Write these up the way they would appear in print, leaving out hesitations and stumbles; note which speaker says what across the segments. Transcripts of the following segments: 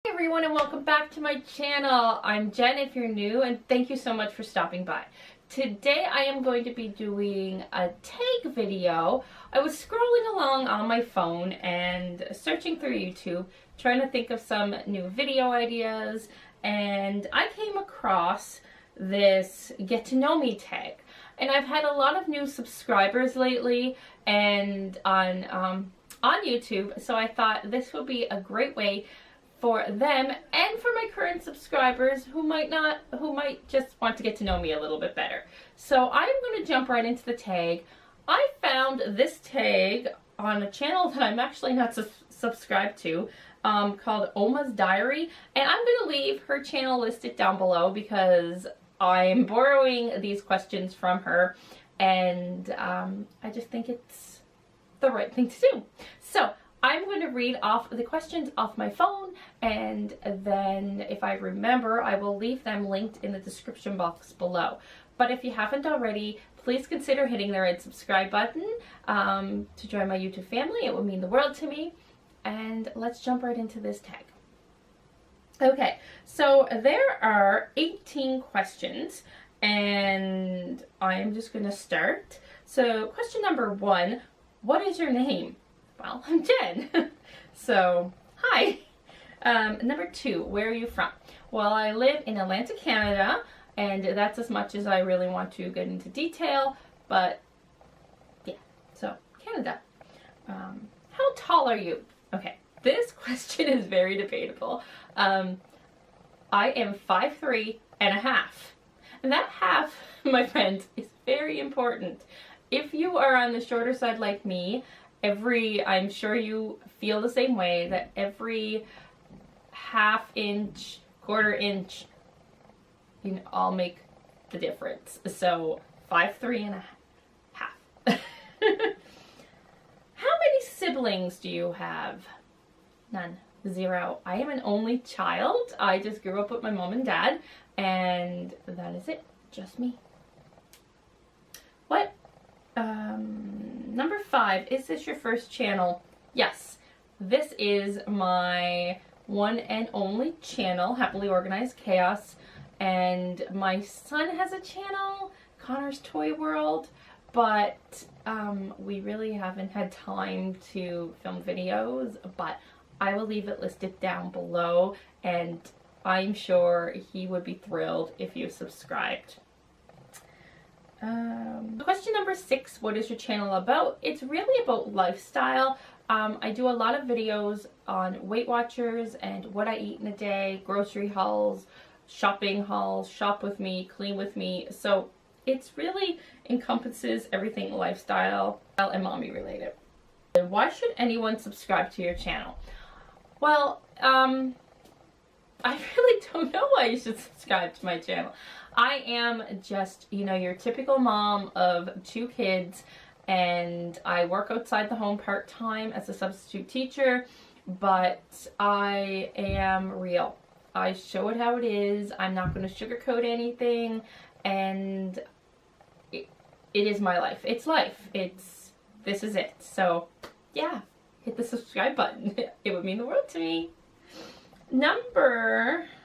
Speaker 1: Hey everyone, and welcome back to my channel. I'm Jen if you're new, and thank you so much for stopping by. Today I am going to be doing a tag video. I was scrolling along on my phone and searching through YouTube, trying to think of some new video ideas, and I came across this get to know me tag. And I've had a lot of new subscribers lately and on YouTube, so I thought this would be a great way for them and for my current subscribers who might just want to get to know me a little bit better. So I'm going to jump right into the tag. I found this tag on a channel that I'm actually not subscribed to, called Oma's Diary, and I'm going to leave her channel listed down below because I'm borrowing these questions from her, and I just think it's the right thing to do. So I'm going to read off the questions off my phone, and then if I remember, I will leave them linked in the description box below. But if you haven't already, please consider hitting the red subscribe button to join my YouTube family. It would mean the world to me. And let's jump right into this tag. Okay, so there are 18 questions, and I'm just going to start. So question number 1, what is your name? Well, I'm Jen. So, hi. Number 2, where are you from? Well, I live in Atlanta, Canada, and that's as much as I really want to get into detail, but yeah, so Canada. How tall are you? Okay, this question is very debatable. I am 5'3" and a half. And that half, my friends, is very important. If you are on the shorter side like me, I'm sure you feel the same way, that every half inch, quarter inch, you know, all make the difference. So 5'3" and a half. How many siblings do you have? None. 0. I am an only child. I just grew up with my mom and dad, and that is it. Just me. What? Number 5, is this your first channel? Yes, this is my one and only channel, Happily Organized Chaos, and my son has a channel, Connor's Toy World, but we really haven't had time to film videos, but I will leave it listed down below, and I'm sure he would be thrilled if you subscribed. Question number 6, what is your channel about? It's really about lifestyle. I do a lot of videos on Weight Watchers and what I eat in a day, grocery hauls, shopping hauls, shop with me, clean with me. So it's really encompasses everything lifestyle and mommy related. And why should anyone subscribe to your channel? Well, I really don't know why you should subscribe to my channel. I am just, you know, your typical mom of 2 kids, and I work outside the home part-time as a substitute teacher, but I am real. I show it how it is. I'm not going to sugarcoat anything, and it is my life. It's life. This is it. So, yeah, hit the subscribe button. It would mean the world to me. I'm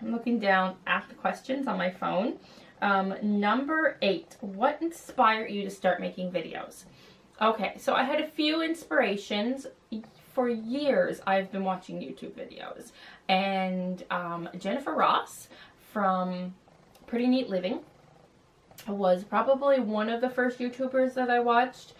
Speaker 1: looking down at the questions on my phone. Number 8, what inspired you to start making videos? Okay, so I had a few inspirations. For years, I've been watching YouTube videos. And Jennifer Ross from Pretty Neat Living was probably one of the first YouTubers that I watched.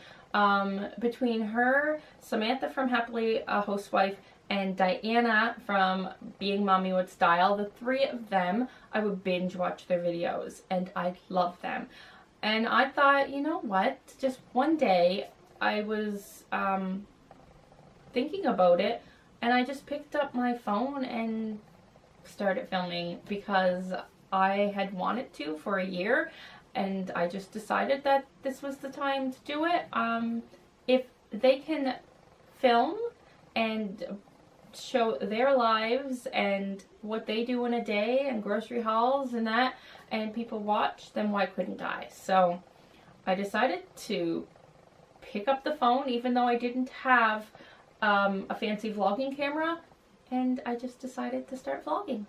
Speaker 1: Between her, Samantha from Happily a Housewife, and Diana from Being Mommy with Style, the 3 of them, I would binge watch their videos, and I love them. And I thought, you know what, just one day I was thinking about it, and I just picked up my phone and started filming because I had wanted to for a year, and I just decided that this was the time to do it. If they can film and show their lives and what they do in a day and grocery hauls and that, and people watch, then why couldn't I? So I decided to pick up the phone, even though I didn't have a fancy vlogging camera, and I just decided to start vlogging.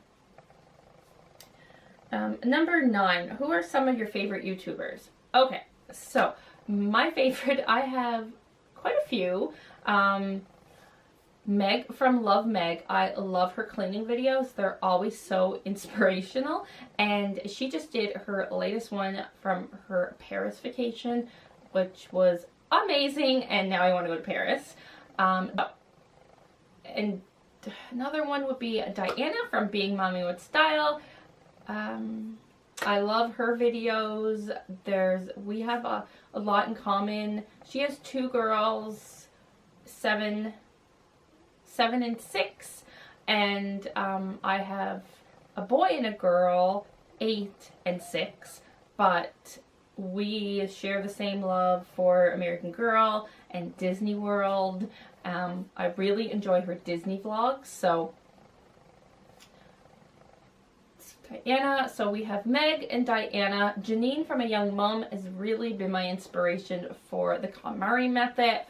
Speaker 1: Number 9, who are some of your favorite YouTubers? Okay, so my favorite, I have quite a few. Meg from Love Meg, I love her cleaning videos. They're always so inspirational, and she just did her latest one from her Paris vacation, which was amazing, and now I want to go to Paris. And another one would be Diana from Being Mommy with Style. I love her videos. We have a lot in common. She has 2 girls, 7 and 6, and I have a boy and a girl, 8 and 6, but we share the same love for American Girl and Disney World. I really enjoy her Disney vlogs, so Diana. So we have Meg and Diana. Janine from A Young Mom has really been my inspiration for the KonMari method.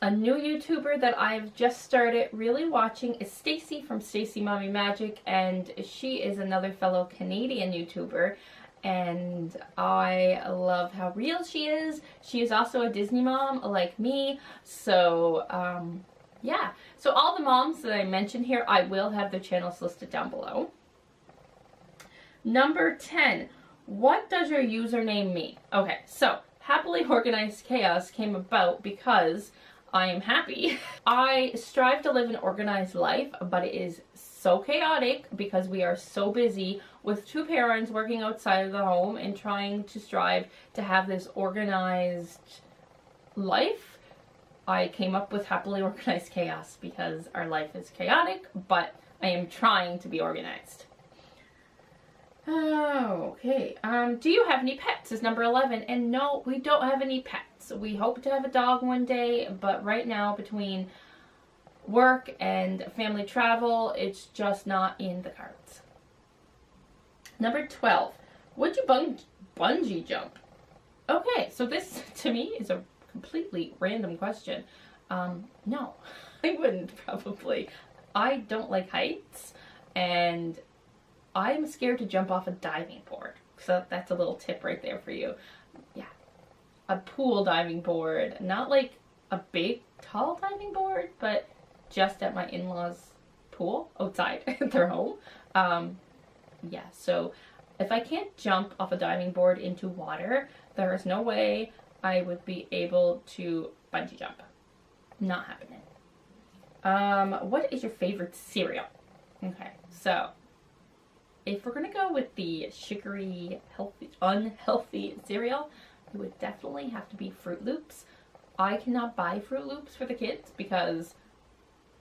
Speaker 1: A new YouTuber that I've just started really watching is Stacy from Stacy Mommy Magic, and she is another fellow Canadian YouTuber, and I love how real she is. She is also a Disney mom like me, so yeah. So all the moms that I mentioned here, I will have their channels listed down below. Number 10, what does your username mean? Okay, so Happily Organized Chaos came about because I am happy. I strive to live an organized life, but it is so chaotic because we are so busy with 2 parents working outside of the home and trying to strive to have this organized life. I came up with Happily Organized Chaos because our life is chaotic, but I am trying to be organized. Okay, do you have any pets is number 11, and no, we don't have any pets. We hope to have a dog one day, but right now between work and family travel, it's just not in the cards. Number 12, would you bungee jump? Okay, so this to me is a completely random question. No, I wouldn't probably. I don't like heights, and I'm scared to jump off a diving board. So that's a little tip right there for you. Yeah, a pool diving board, not like a big, tall diving board, but just at my in-laws' pool outside at their home. Yeah, so if I can't jump off a diving board into water, there is no way I would be able to bungee jump. Not happening. What is your favorite cereal? Okay, so if we're gonna go with the sugary, unhealthy cereal, it would definitely have to be Fruit Loops. I cannot buy Fruit Loops for the kids because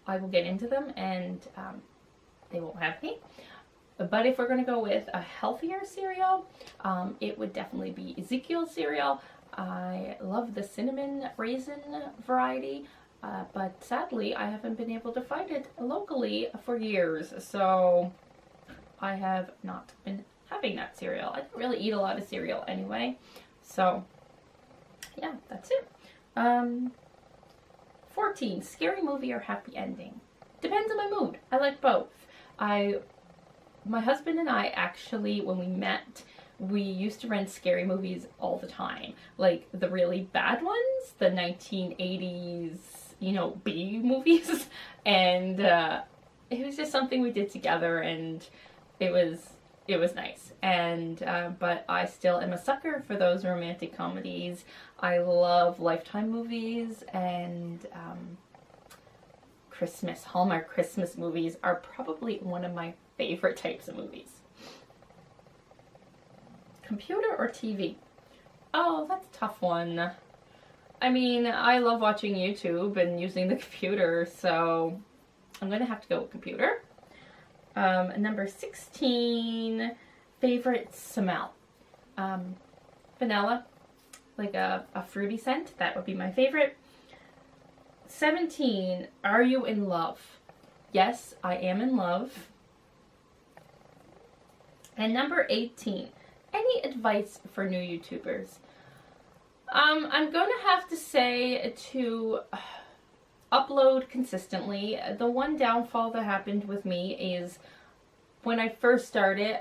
Speaker 1: I will get into them and they won't have me. But if we're gonna go with a healthier cereal, it would definitely be Ezekiel cereal. I love the cinnamon raisin variety, but sadly I haven't been able to find it locally for years, so I have not been having that cereal. I don't really eat a lot of cereal anyway, so yeah, that's it. 14, scary movie or happy ending? Depends on my mood. I like both. My husband and I actually, when we met, we used to rent scary movies all the time. Like the really bad ones, the 1980s, you know, B movies. And it was just something we did together, and it was nice. And but I still am a sucker for those romantic comedies. I love Lifetime movies, and Hallmark Christmas movies are probably one of my favorite types of movies. Computer or TV? Oh, that's a tough one. I mean, I love watching YouTube and using the computer, so I'm gonna have to go with computer. Number 16, favorite smell. Vanilla, like a fruity scent, that would be my favorite. 17, are you in love? Yes, I am in love. And number 18, any advice for new YouTubers? I'm going to have to say to upload consistently. The one downfall that happened with me is when I first started,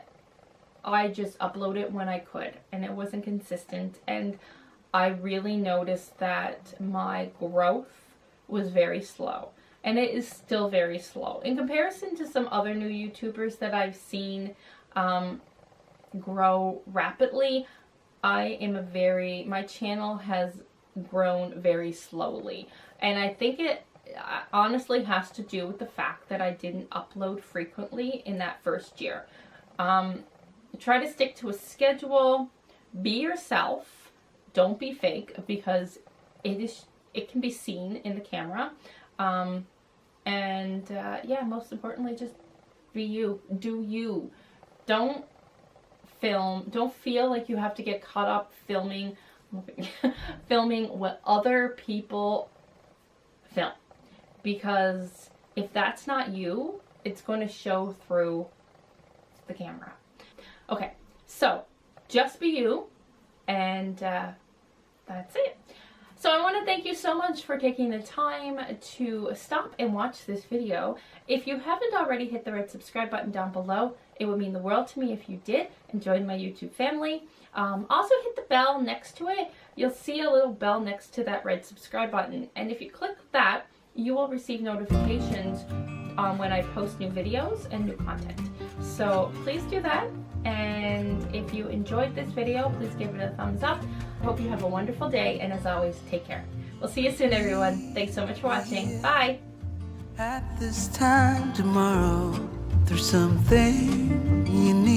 Speaker 1: I just uploaded when I could, and it wasn't consistent, and I really noticed that my growth was very slow, and it is still very slow in comparison to some other new YouTubers that I've seen grow rapidly. My channel has grown very slowly, and I think it honestly has to do with the fact that I didn't upload frequently in that first year. Try to stick to a schedule, be yourself, don't be fake, because it can be seen in the camera, yeah, most importantly, just be you, do you. Don't feel like you have to get caught up filming what other people film, because if that's not you, it's going to show through the camera. Okay, so just be you, and that's it. So I want to thank you so much for taking the time to stop and watch this video. If you haven't already, hit the red subscribe button down below. It would mean the world to me if you did, and join my YouTube family. Also hit the bell next to it. You'll see a little bell next to that red subscribe button, and if you click that, you will receive notifications when I post new videos and new content. So please do that, and if you enjoyed this video, please give it a thumbs up. I hope you have a wonderful day, and as always, take care. We'll see you soon, everyone. Thanks so much for watching. Bye!
Speaker 2: At this time tomorrow, there's something you need.